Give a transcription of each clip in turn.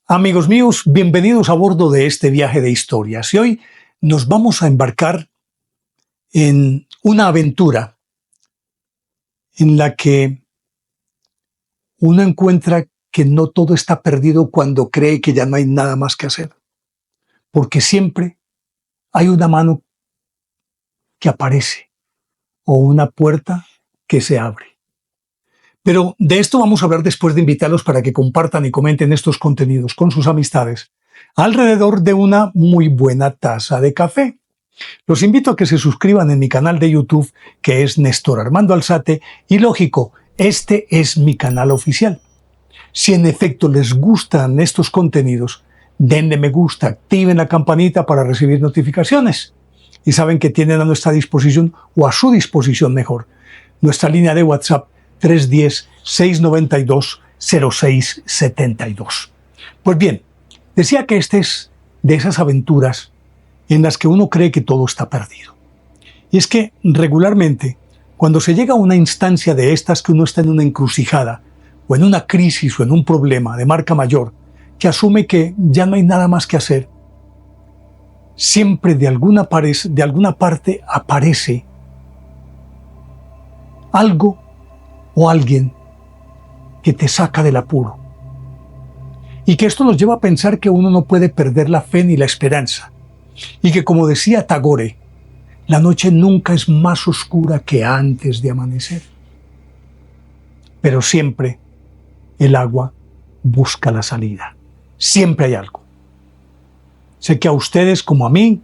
Amigos míos, bienvenidos a bordo de este viaje de historias. Y hoy nos vamos a embarcar en una aventura en la que uno encuentra que no todo está perdido cuando cree que ya no hay nada más que hacer. Porque siempre hay una mano que aparece o una puerta que se abre. Pero de esto vamos a hablar después de invitarlos para que compartan y comenten estos contenidos con sus amistades alrededor de una muy buena taza de café. Los invito a que se suscriban en mi canal de YouTube, que es Néstor Armando Alzate, y lógico, este es mi canal oficial. Si en efecto les gustan estos contenidos, denle me gusta, activen la campanita para recibir notificaciones. Y saben que tienen a nuestra disposición, o a su disposición mejor, nuestra línea de WhatsApp 310-692-0672. Pues bien, decía que este es de esas aventuras en las que uno cree que todo está perdido. Y es que regularmente, cuando se llega a una instancia de estas que uno está en una encrucijada, o en una crisis o en un problema de marca mayor, que asume que ya no hay nada más que hacer, siempre de alguna parte aparece algo o alguien que te saca del apuro. Y que esto nos lleva a pensar que uno no puede perder la fe ni la esperanza. Y que, como decía Tagore, la noche nunca es más oscura que antes de amanecer. Pero siempre el agua busca la salida. Siempre hay algo. Sé que a ustedes, como a mí,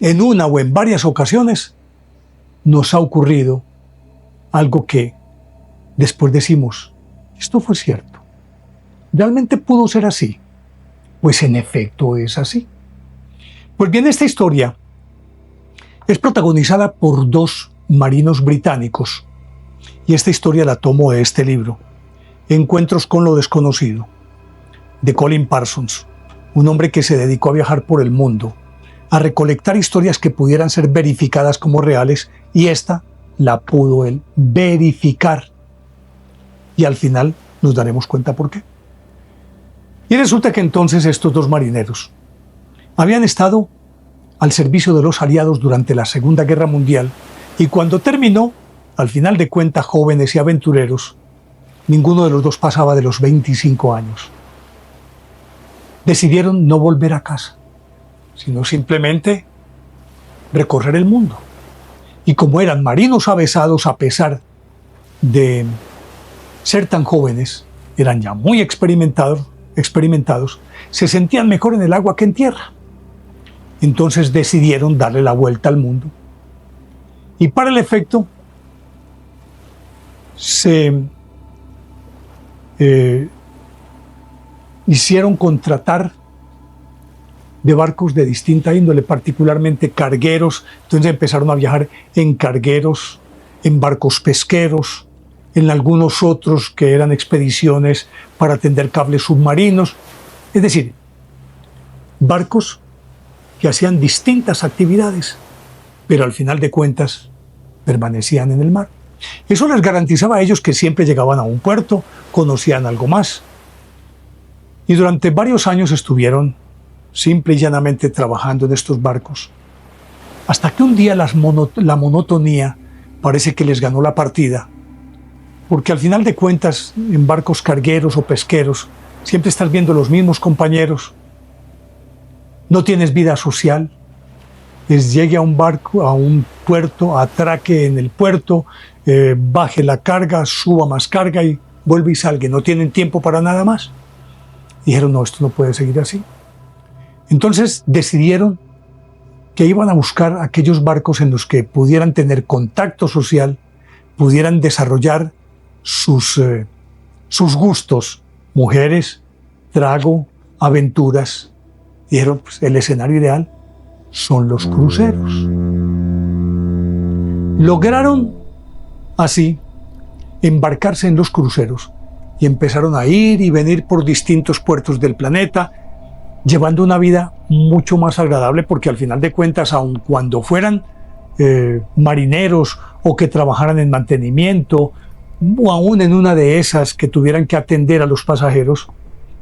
en una o en varias ocasiones, nos ha ocurrido algo que después decimos, esto fue cierto. ¿Realmente pudo ser así? Pues en efecto es así. Pues bien, esta historia es protagonizada por dos marinos británicos. Y esta historia la tomo de este libro, Encuentros con lo desconocido, de Colin Parsons, un hombre que se dedicó a viajar por el mundo, a recolectar historias que pudieran ser verificadas como reales, y esta la pudo él verificar. Y al final nos daremos cuenta por qué. Y resulta que entonces estos dos marineros habían estado al servicio de los aliados durante la Segunda Guerra Mundial, y cuando terminó, al final de cuentas, jóvenes y aventureros, ninguno de los dos pasaba de los 25 años. Decidieron no volver a casa, sino simplemente recorrer el mundo. Y como eran marinos avesados, a pesar de ser tan jóvenes, eran ya muy experimentados, se sentían mejor en el agua que en tierra. Entonces decidieron darle la vuelta al mundo. Y para el efecto, se hicieron contratar de barcos de distinta índole, particularmente cargueros. Entonces empezaron a viajar en cargueros, en barcos pesqueros, en algunos otros que eran expediciones para tender cables submarinos. Es decir, barcos que hacían distintas actividades, pero al final de cuentas permanecían en el mar. Eso les garantizaba a ellos que siempre llegaban a un puerto, conocían algo más. Y durante varios años estuvieron simple y llanamente trabajando en estos barcos, hasta que un día la monotonía parece que les ganó la partida, porque al final de cuentas, en barcos cargueros o pesqueros, siempre estás viendo los mismos compañeros, no tienes vida social. Llegue a un barco, a un puerto, atraque en el puerto, baje la carga, suba más carga y vuelve y salga. No tienen tiempo para nada más. Dijeron, no, esto no puede seguir así. Entonces decidieron que iban a buscar aquellos barcos en los que pudieran tener contacto social, pudieran desarrollar sus gustos, mujeres, trago, aventuras. Dijeron, pues, el escenario ideal son los cruceros. Lograron así embarcarse en los cruceros y empezaron a ir y venir por distintos puertos del planeta, llevando una vida mucho más agradable, porque al final de cuentas, aun cuando fueran marineros o que trabajaran en mantenimiento, o aún en una de esas que tuvieran que atender a los pasajeros,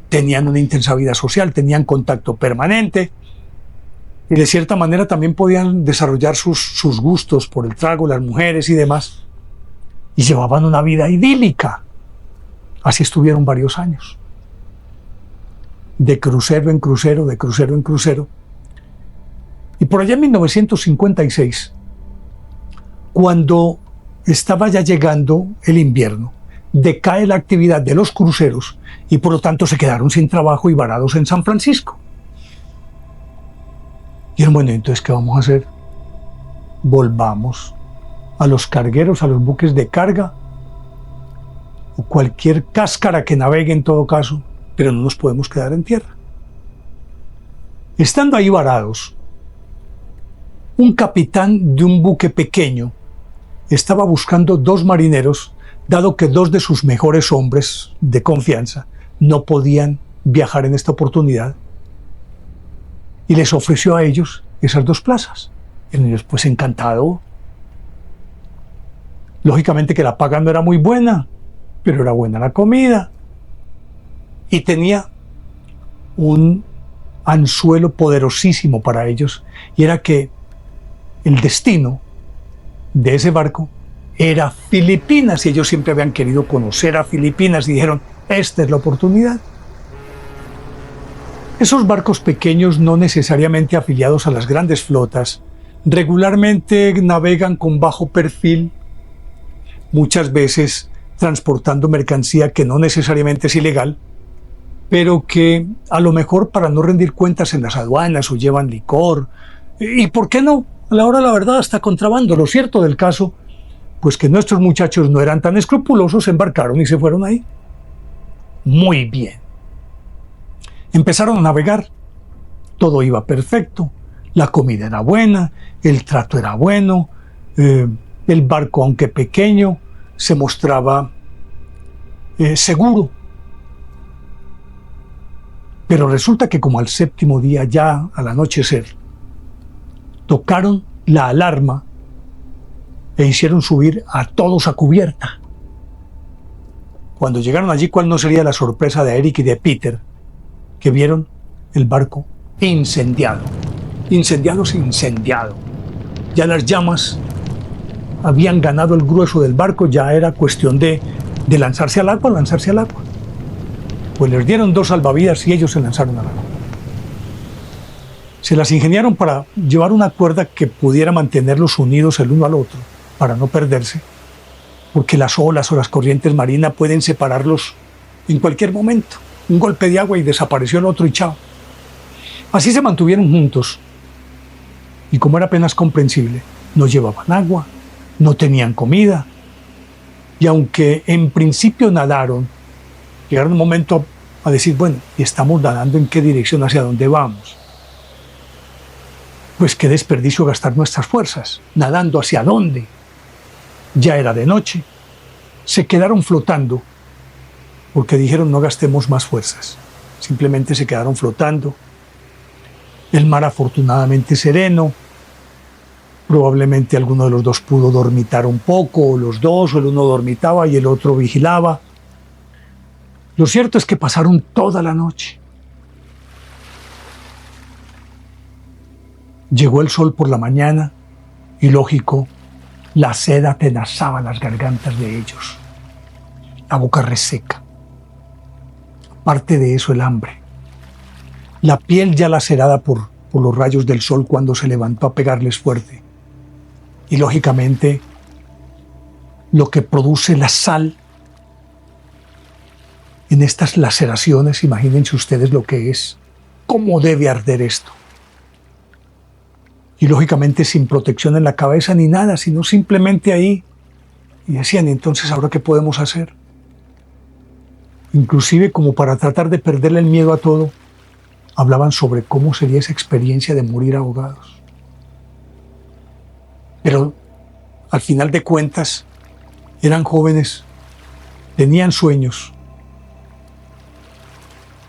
tenían una intensa vida social, tenían contacto permanente y de cierta manera también podían desarrollar sus gustos por el trago, las mujeres y demás, y llevaban una vida idílica. Así estuvieron varios años, de crucero en crucero, de crucero en crucero. Y por allá en 1956, cuando estaba ya llegando el invierno, decae la actividad de los cruceros y por lo tanto se quedaron sin trabajo y varados en San Francisco. Y dijeron, bueno, entonces, ¿qué vamos a hacer? Volvamos a los cargueros, a los buques de carga, o cualquier cáscara que navegue en todo caso, pero no nos podemos quedar en tierra. Estando ahí varados, un capitán de un buque pequeño estaba buscando 2 marineros, dado que 2 de sus mejores hombres de confianza no podían viajar en esta oportunidad, y les ofreció a ellos esas 2 plazas. Y ellos, pues, encantado. Lógicamente que la paga no era muy buena, pero era buena la comida. Y tenía un anzuelo poderosísimo para ellos, y era que el destino de ese barco era Filipinas, y ellos siempre habían querido conocer a Filipinas y dijeron, esta es la oportunidad. Esos barcos pequeños, no necesariamente afiliados a las grandes flotas, regularmente navegan con bajo perfil, muchas veces transportando mercancía que no necesariamente es ilegal, pero que a lo mejor para no rendir cuentas en las aduanas o llevan licor, y ¿por qué no? A la hora de la verdad hasta contrabando. Lo cierto del caso, pues que nuestros muchachos no eran tan escrupulosos, se embarcaron y se fueron ahí. Muy bien. Empezaron a navegar, todo iba perfecto, la comida era buena, el trato era bueno, el barco, aunque pequeño, se mostraba seguro. Pero resulta que como al 7º día, ya al anochecer, tocaron la alarma e hicieron subir a todos a cubierta. Cuando llegaron allí, ¿cuál no sería la sorpresa de Eric y de Peter? Que vieron el barco incendiado. Incendiado. Ya las llamas habían ganado el grueso del barco, ya era cuestión de lanzarse al agua. Pues les dieron 2 salvavidas y ellos se lanzaron al agua. Se las ingeniaron para llevar una cuerda que pudiera mantenerlos unidos el uno al otro, para no perderse, porque las olas o las corrientes marinas pueden separarlos en cualquier momento. Un golpe de agua y desapareció el otro y chao. Así se mantuvieron juntos. Y como era apenas comprensible, no llevaban agua, no tenían comida. Y aunque en principio nadaron, llegaron un momento a decir, bueno, ¿y estamos nadando en qué dirección, hacia dónde vamos? Pues qué desperdicio gastar nuestras fuerzas. ¿Nadando hacia dónde? Ya era de noche. Se quedaron flotando porque dijeron, no gastemos más fuerzas. Simplemente se quedaron flotando. El mar afortunadamente sereno. Probablemente alguno de los 2 pudo dormitar un poco, o los 2, o el uno dormitaba y el otro vigilaba. Lo cierto es que pasaron toda la noche. Llegó el sol por la mañana y, lógico, la sed atenazaba las gargantas de ellos. La boca reseca. Aparte de eso, el hambre. La piel ya lacerada por los rayos del sol cuando se levantó a pegarles fuerte. Y, lógicamente, lo que produce la sal en estas laceraciones, imagínense ustedes lo que es, cómo debe arder esto. Y lógicamente sin protección en la cabeza ni nada, sino simplemente ahí. Y decían, entonces, ¿ahora qué podemos hacer? Inclusive, como para tratar de perderle el miedo a todo, hablaban sobre cómo sería esa experiencia de morir ahogados. Pero al final de cuentas, eran jóvenes, tenían sueños.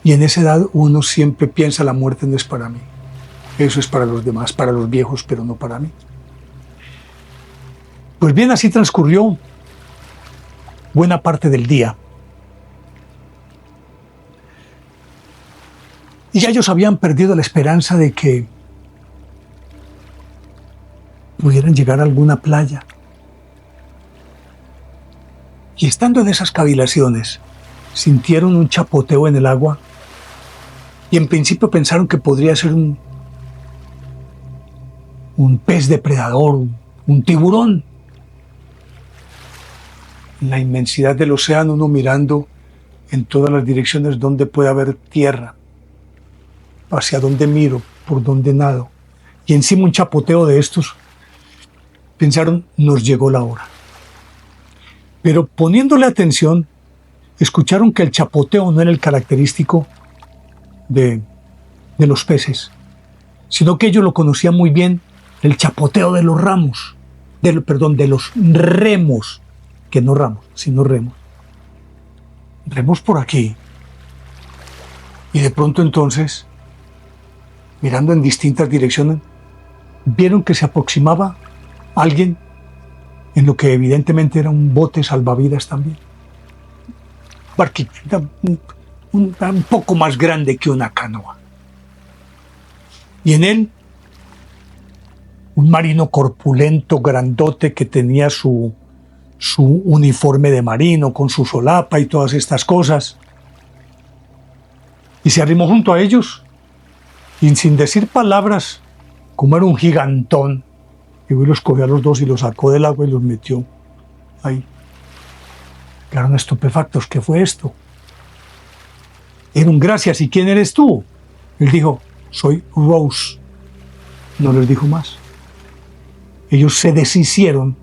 Y en esa edad uno siempre piensa, la muerte no es para mí. Eso es para los demás, para los viejos, pero no para mí. Pues bien, así transcurrió buena parte del día. Y ya ellos habían perdido la esperanza de que pudieran llegar a alguna playa. Y estando en esas cavilaciones, sintieron un chapoteo en el agua y en principio pensaron que podría ser un pez depredador, un tiburón. En la inmensidad del océano, uno mirando en todas las direcciones donde puede haber tierra, hacia dónde miro, por dónde nado, y encima un chapoteo de estos, pensaron, nos llegó la hora. Pero poniéndole atención, escucharon que el chapoteo no era el característico de los peces, sino que ellos lo conocían muy bien, el chapoteo de los ramos, de los remos, que no ramos, sino remos. Remos por aquí. Y de pronto entonces, mirando en distintas direcciones, vieron que se aproximaba alguien en lo que evidentemente era un bote salvavidas también. Un poco más grande que una canoa. Y en él, un marino corpulento, grandote, que tenía su uniforme de marino con su solapa y todas estas cosas. Y se arrimó junto a ellos y sin decir palabras, como era un gigantón, y los cogió a los dos y los sacó del agua y los metió ahí. Quedaron estupefactos. ¿Qué fue esto? Era un gracias. ¿Y quién eres tú? Él dijo, soy Rose. No les dijo más. Ellos se deshicieron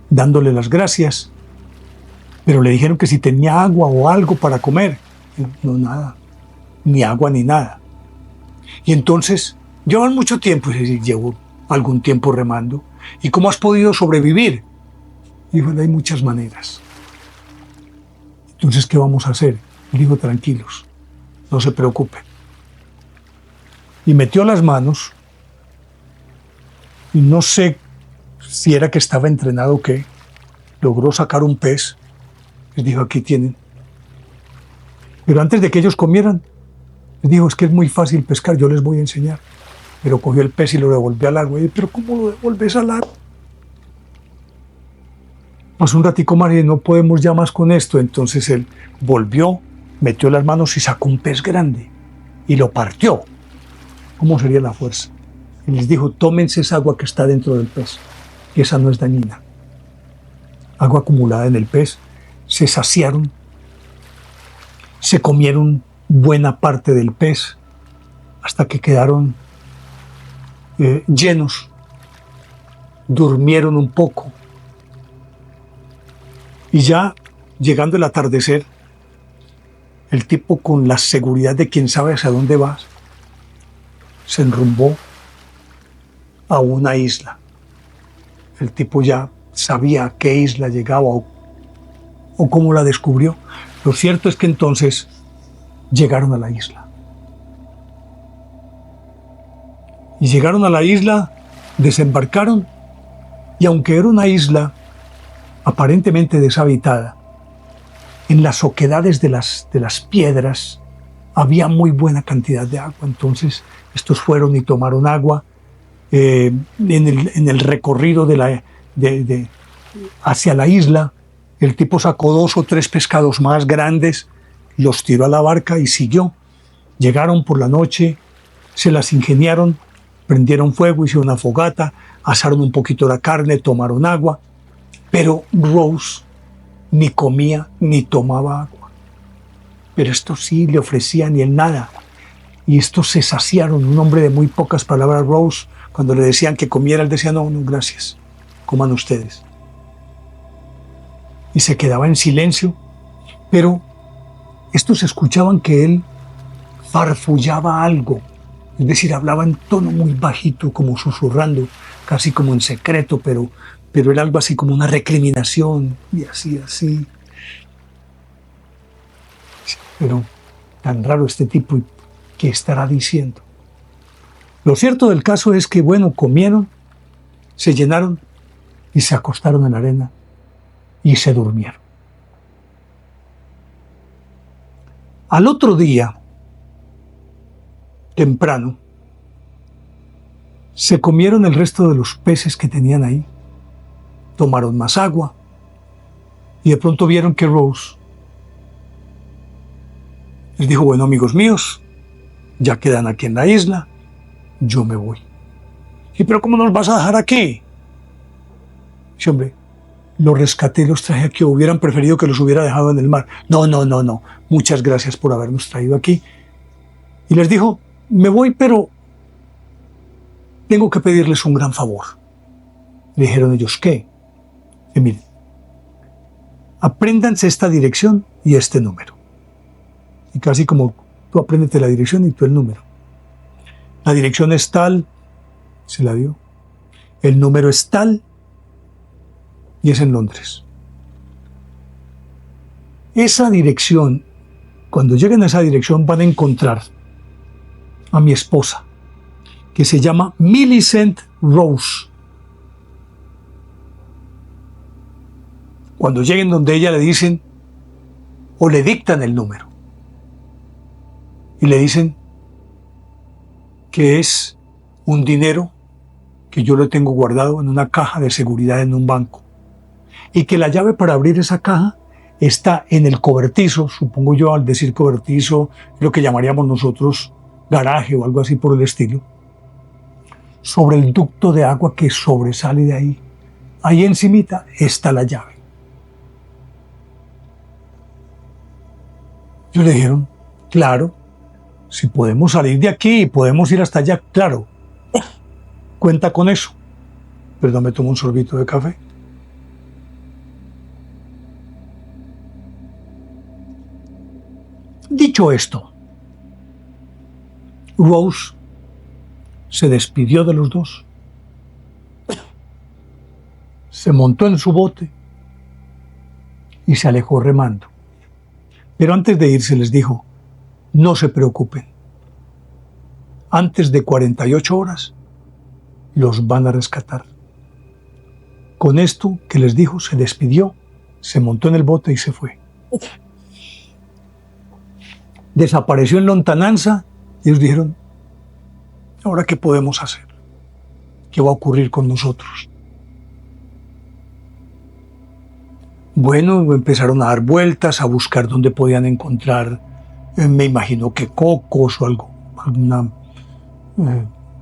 dándole las gracias, pero le dijeron que si tenía agua o algo para comer. No, nada. Ni agua ni nada. Y entonces, llevan mucho tiempo, y llevo algún tiempo remando. ¿Y cómo has podido sobrevivir? Dijo, hay muchas maneras. Entonces, ¿qué vamos a hacer? Dijo, tranquilos, no se preocupen. Y metió las manos, y no sé si era que estaba entrenado o qué, logró sacar un pez, les dijo, aquí tienen. Pero antes de que ellos comieran, les dijo, es que es muy fácil pescar, yo les voy a enseñar. Pero cogió el pez y lo devolvió al agua. Y, ¿pero cómo lo devuelves al agua? Pues un ratico más y no podemos ya más con esto. Entonces él volvió, metió las manos y sacó un pez grande y lo partió. ¿Cómo sería la fuerza? Y les dijo, tómense esa agua que está dentro del pez, que esa no es dañina. Agua acumulada en el pez, se saciaron, se comieron buena parte del pez hasta que quedaron llenos, durmieron un poco y ya llegando el atardecer, el tipo con la seguridad de quien sabe hacia dónde va, se enrumbó a una isla. El tipo ya sabía a qué isla llegaba o cómo la descubrió. Lo cierto es que entonces llegaron a la isla. Y llegaron a la isla, desembarcaron, y aunque era una isla aparentemente deshabitada, en las oquedades de las piedras había muy buena cantidad de agua. Entonces estos fueron y tomaron agua. En el recorrido hacia la isla, el tipo sacó 2 o 3 pescados más grandes, los tiró a la barca y siguió. Llegaron por la noche, se las ingeniaron, prendieron fuego, hicieron una fogata, asaron un poquito la carne, tomaron agua, pero Rose ni comía ni tomaba agua. Pero estos sí le ofrecían y él nada. Y estos se saciaron. Un hombre de muy pocas palabras, Rose, cuando le decían que comiera, él decía, no, gracias, coman ustedes. Y se quedaba en silencio, pero estos escuchaban que él farfullaba algo, es decir, hablaba en tono muy bajito, como susurrando, casi como en secreto, pero era algo así como una recriminación, y así. Pero tan raro este tipo, ¿qué estará diciendo? Lo cierto del caso es que, bueno, comieron, se llenaron y se acostaron en la arena y se durmieron. Al otro día, temprano, se comieron el resto de los peces que tenían ahí, tomaron más agua y de pronto vieron que Rose les dijo: bueno, amigos míos, ya quedan aquí en la isla, yo me voy. ¿Y pero cómo nos vas a dejar aquí? Sí, hombre, los rescaté y los traje aquí. Hubieran preferido que los hubiera dejado en el mar. No, no, no, no. Muchas gracias por habernos traído aquí. Y les dijo: me voy, pero tengo que pedirles un gran favor. Le dijeron ellos: ¿qué? Y miren, apréndanse esta dirección y este número. Y casi como tú apréndete la dirección y tú el número. La dirección es tal, se la dio. El número es tal y es en Londres. Esa dirección, cuando lleguen a esa dirección van a encontrar a mi esposa, que se llama Millicent Rose. Cuando lleguen donde ella, le dicen o le dictan el número y le dicen que es un dinero que yo lo tengo guardado en una caja de seguridad en un banco y que la llave para abrir esa caja está en el cobertizo. Supongo yo, al decir cobertizo, lo que llamaríamos nosotros garaje o algo así por el estilo, sobre el ducto de agua que sobresale de ahí. Ahí encimita está la llave. Yo le dijeron: claro, si podemos salir de aquí y podemos ir hasta allá, claro, cuenta con eso. Perdón, me tomo un sorbito de café. Dicho esto, Rose se despidió de los dos, se montó en su bote y se alejó remando. Pero antes de irse les dijo: no se preocupen, antes de 48 horas los van a rescatar. Con esto que les dijo, se despidió, se montó en el bote y se fue. Desapareció en lontananza y ellos dijeron: ¿ahora qué podemos hacer? ¿Qué va a ocurrir con nosotros? Bueno, empezaron a dar vueltas, a buscar dónde podían encontrar, me imagino que cocos o algo, alguna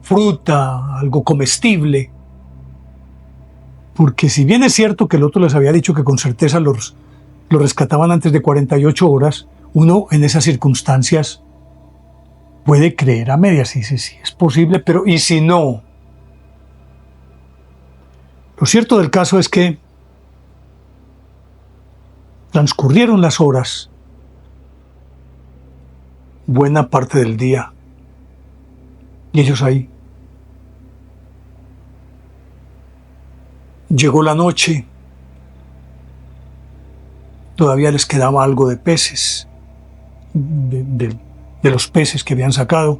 fruta, algo comestible. Porque si bien es cierto que el otro les había dicho que con certeza los rescataban antes de 48 horas, uno en esas circunstancias puede creer a medias y dice: sí, es posible, pero ¿y si no? Lo cierto del caso es que transcurrieron las horas, buena parte del día, y ellos ahí. Llegó la noche, todavía les quedaba algo de peces, de los peces que habían sacado.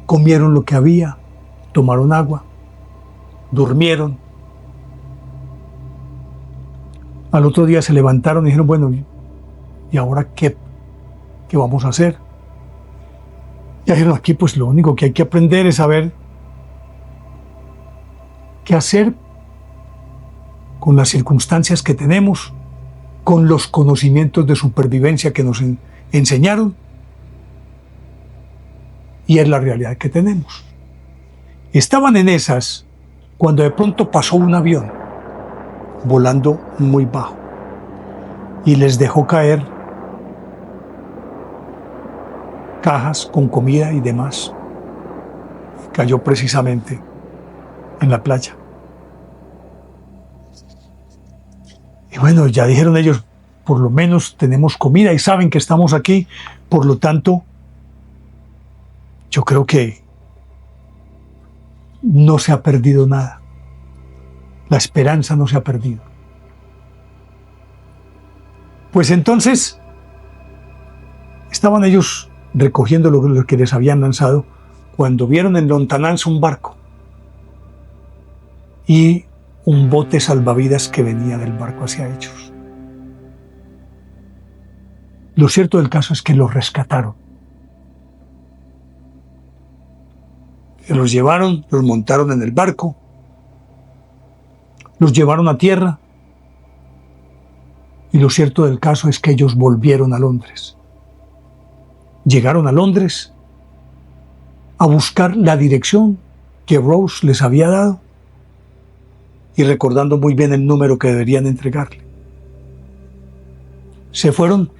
Comieron lo que había, tomaron agua, durmieron. Al otro día se levantaron y dijeron: bueno, ¿y ahora qué vamos a hacer? Y dijeron: aquí pues lo único que hay que aprender es saber qué hacer con las circunstancias que tenemos, con los conocimientos de supervivencia que nos enseñaron, y es la realidad que tenemos. Estaban en esas cuando de pronto pasó un avión volando muy bajo y les dejó caer cajas con comida y demás. Cayó precisamente en la playa. Y bueno, ya dijeron ellos: por lo menos tenemos comida y saben que estamos aquí, por lo tanto, yo creo que no se ha perdido nada. La esperanza no se ha perdido. Pues entonces estaban ellos recogiendo lo que les habían lanzado cuando vieron en lontananza un barco y un bote salvavidas que venía del barco hacia ellos. Lo cierto del caso es que los rescataron. Los llevaron, los montaron en el barco, los llevaron a tierra, y lo cierto del caso es que ellos volvieron a Londres. Llegaron a Londres a buscar la dirección que Rose les había dado y recordando muy bien el número que deberían entregarle. Se fueron,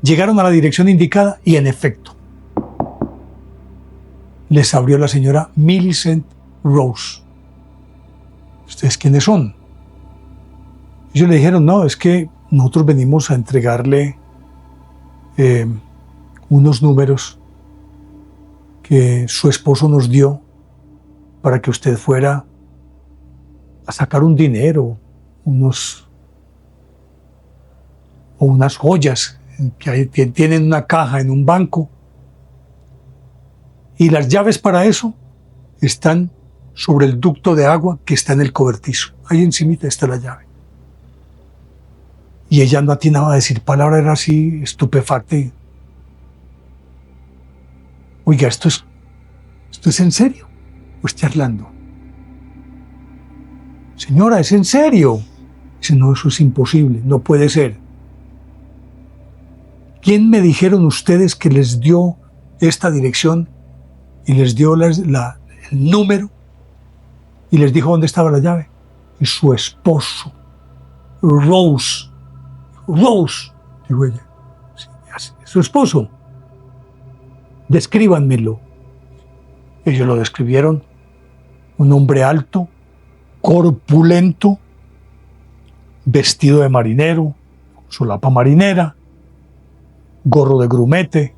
llegaron a la dirección indicada y en efecto les abrió la señora Millicent Rose. ¿Ustedes quiénes son? Ellos le dijeron, no, es que nosotros venimos a entregarle unos números que su esposo nos dio para que usted fuera a sacar un dinero, unas joyas que tienen una caja en un banco. Y las llaves para eso están sobre el ducto de agua que está en el cobertizo. Ahí encimita está la llave. Y ella no atinaba a decir palabra, era así estupefacta. Oiga, ¿esto es en serio o es charlando? Señora, ¿es en serio? Dice, no, eso es imposible, no puede ser. ¿Quién me dijeron ustedes que les dio esta dirección y les dio el número y les dijo dónde estaba la llave? Y su esposo, Rose, dijo ella, sí, su esposo, descríbanmelo. Ellos lo describieron, un hombre alto, corpulento, vestido de marinero, solapa marinera, gorro de grumete.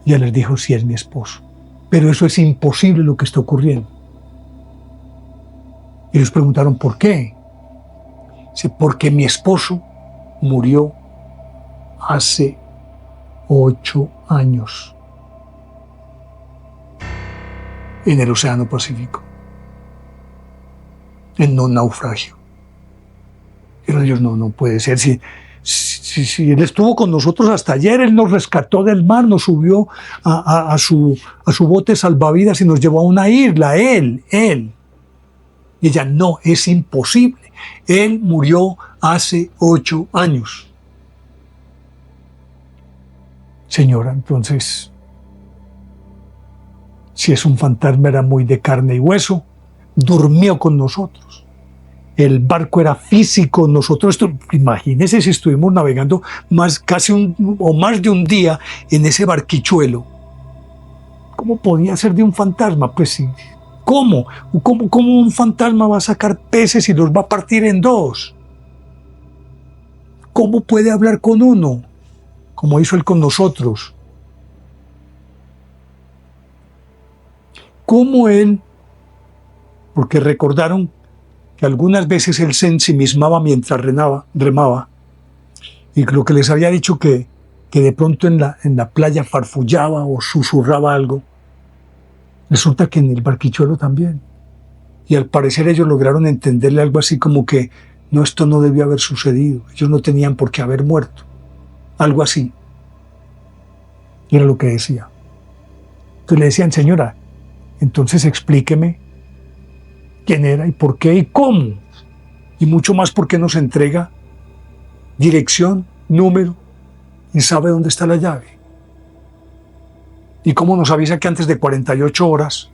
Y él les dijo, sí, es mi esposo. Pero eso es imposible lo que está ocurriendo. Y les preguntaron, ¿por qué? Dice, porque mi esposo murió hace 8 años en el Océano Pacífico, en un naufragio. Pero ellos, no puede ser. Si él estuvo con nosotros hasta ayer, él nos rescató del mar, nos subió a su bote salvavidas y nos llevó a una isla, él. Y ella, no, es imposible. Él murió hace 8 años. Señora, entonces, si es un fantasma, era muy de carne y hueso, durmió con nosotros. El barco era físico, nosotros, imagínense si estuvimos navegando más de un día en ese barquichuelo. ¿Cómo podía ser de un fantasma? Pues sí. ¿Cómo un fantasma va a sacar peces y los va a partir en dos? ¿Cómo puede hablar con uno? Como hizo él con nosotros. ¿Cómo él? Porque recordaron que algunas veces él se ensimismaba mientras remaba, y lo que les había dicho que de pronto en la playa farfullaba o susurraba algo. Resulta que en el barquichuelo también. Y al parecer ellos lograron entenderle algo así como que no, esto no debió haber sucedido. Ellos no tenían por qué haber muerto. Algo así. Y era lo que decía. Entonces le decían, señora, entonces explíqueme quién era y por qué y cómo. Y mucho más por qué nos entrega dirección, número y sabe dónde está la llave. Y cómo nos avisa que antes de 48 horas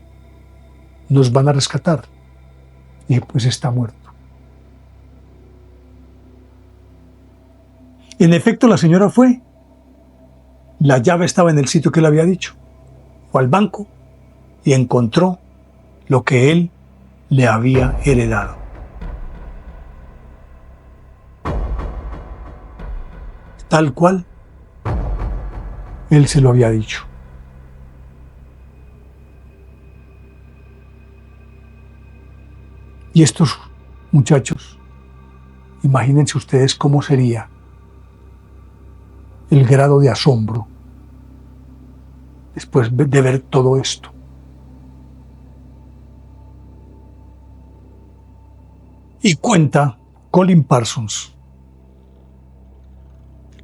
nos van a rescatar. Y pues está muerto. En efecto, la señora fue. La llave estaba en el sitio que le había dicho. Fue al banco y encontró lo que él le había heredado. Tal cual él se lo había dicho. Y estos muchachos, imagínense ustedes cómo sería el grado de asombro después de ver todo esto. Y cuenta Colin Parsons,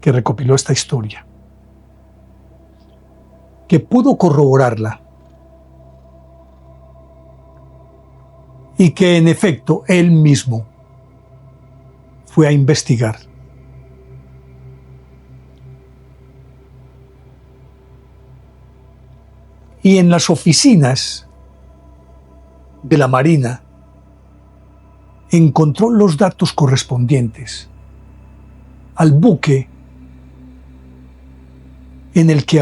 que recopiló esta historia, que pudo corroborarla y que en efecto él mismo fue a investigar. Y en las oficinas de la Marina encontró los datos correspondientes al buque en el que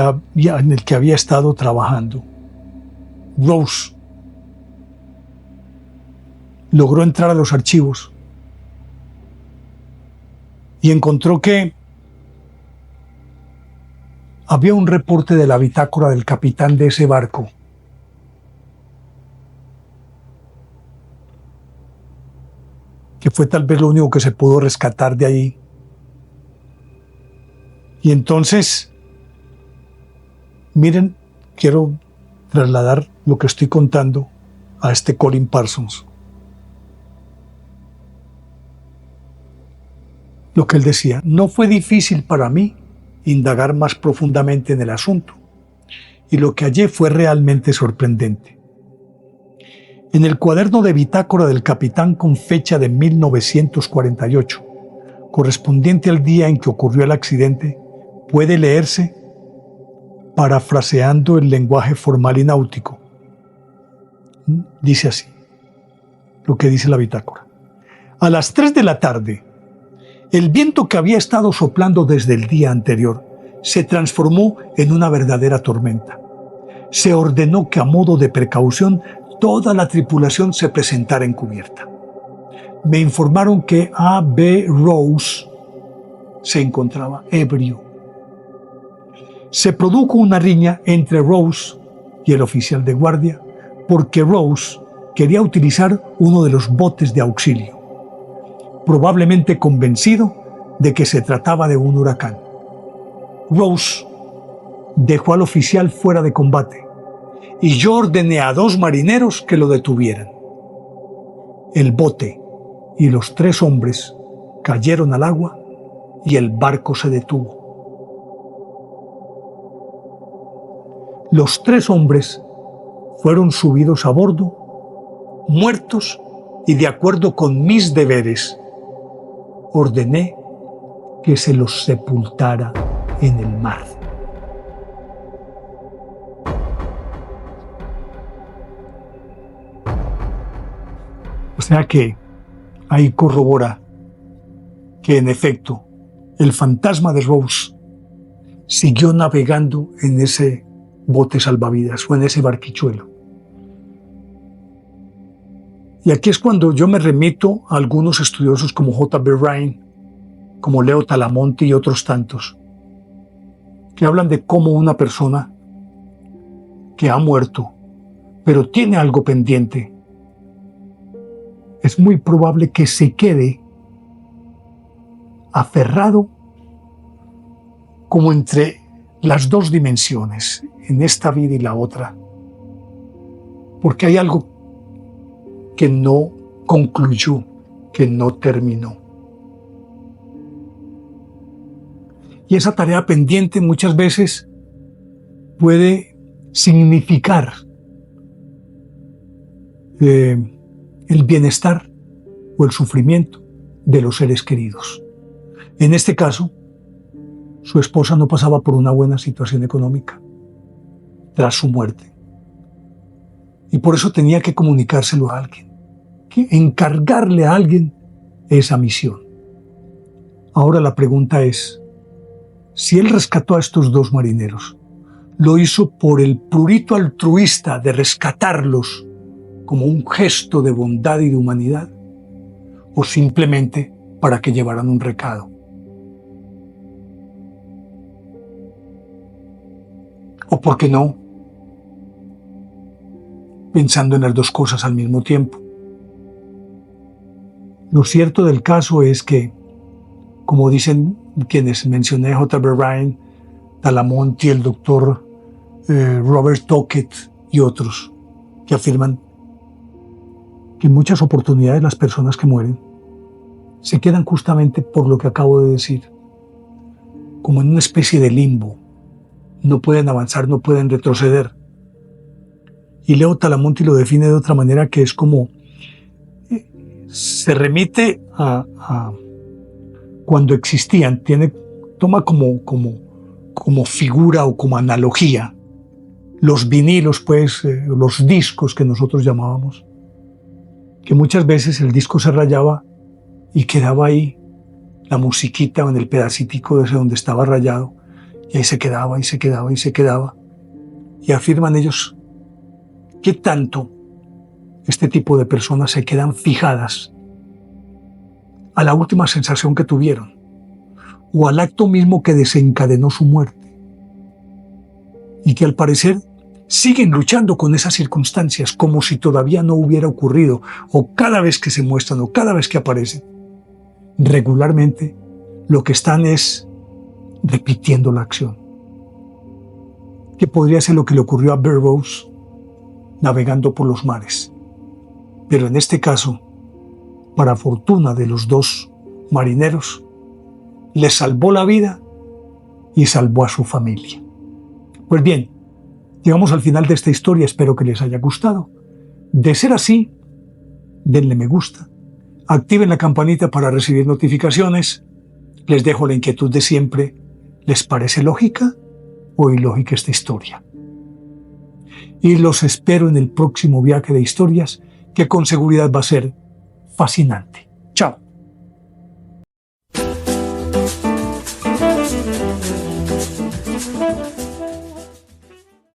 había estado trabajando. Rose logró entrar a los archivos y encontró que había un reporte de la bitácora del capitán de ese barco que fue tal vez lo único que se pudo rescatar de ahí. Y entonces, miren, quiero trasladar lo que estoy contando a este Colin Parsons. Lo que él decía: no fue difícil para mí indagar más profundamente en el asunto, y lo que hallé fue realmente sorprendente. En el cuaderno de bitácora del capitán con fecha de 1948, correspondiente al día en que ocurrió el accidente, puede leerse, parafraseando el lenguaje formal y náutico. Dice así, lo que dice la bitácora: a las 3 de la tarde, el viento que había estado soplando desde el día anterior se transformó en una verdadera tormenta. Se ordenó que, a modo de precaución, toda la tripulación se presentara en cubierta. Me informaron que A.B. Rose se encontraba ebrio. Se produjo una riña entre Rose y el oficial de guardia porque Rose quería utilizar uno de los botes de auxilio, probablemente convencido de que se trataba de un huracán. Rose dejó al oficial fuera de combate y yo ordené a 2 marineros que lo detuvieran. El bote y los 3 hombres cayeron al agua y el barco se detuvo. Los 3 hombres fueron subidos a bordo, muertos, y de acuerdo con mis deberes, ordené que se los sepultara en el mar. O sea que ahí corrobora que en efecto el fantasma de Rose siguió navegando en ese bote salvavidas o en ese barquichuelo. Y aquí es cuando yo me remito a algunos estudiosos como J.B. Rhine, como Leo Talamonte y otros tantos, que hablan de cómo una persona que ha muerto, pero tiene algo pendiente, es muy probable que se quede aferrado como entre las 2 dimensiones, en esta vida y la otra, porque hay algo que no concluyó, que no terminó. Y esa tarea pendiente muchas veces puede significar el bienestar o el sufrimiento de los seres queridos. En este caso, su esposa no pasaba por una buena situación económica tras su muerte. Y por eso tenía que comunicárselo a alguien, que encargarle a alguien esa misión. Ahora la pregunta es, si él rescató a estos 2 marineros, ¿lo hizo por el prurito altruista de rescatarlos como un gesto de bondad y de humanidad, o simplemente para que llevaran un recado? ¿O por qué no, pensando en las 2 cosas al mismo tiempo? Lo cierto del caso es que, como dicen quienes mencioné, J.B. Rhine, Talamonte, el doctor Robert Tockett y otros, que afirman que en muchas oportunidades las personas que mueren se quedan justamente por lo que acabo de decir, como en una especie de limbo, no pueden avanzar, no pueden retroceder. Y Leo Talamonti lo define de otra manera, que es como se remite a cuando existían, toma como figura o como analogía los vinilos, pues, los discos que nosotros llamábamos, que muchas veces el disco se rayaba y quedaba ahí la musiquita en el pedacitico de ese donde estaba rayado, y ahí se quedaba y se quedaba y se quedaba. Y afirman ellos que tanto este tipo de personas se quedan fijadas a la última sensación que tuvieron o al acto mismo que desencadenó su muerte, y que al parecer siguen luchando con esas circunstancias como si todavía no hubiera ocurrido, o cada vez que se muestran o cada vez que aparecen, regularmente lo que están es repitiendo la acción, que podría ser lo que le ocurrió a Burroughs navegando por los mares. Pero en este caso, para fortuna de los dos marineros, les salvó la vida y salvó a su familia. Pues bien, llegamos al final de esta historia, espero que les haya gustado. De ser así, denle me gusta, activen la campanita para recibir notificaciones. Les dejo la inquietud de siempre. ¿Les parece lógica o ilógica esta historia? Y los espero en el próximo viaje de historias, que con seguridad va a ser fascinante. Chao.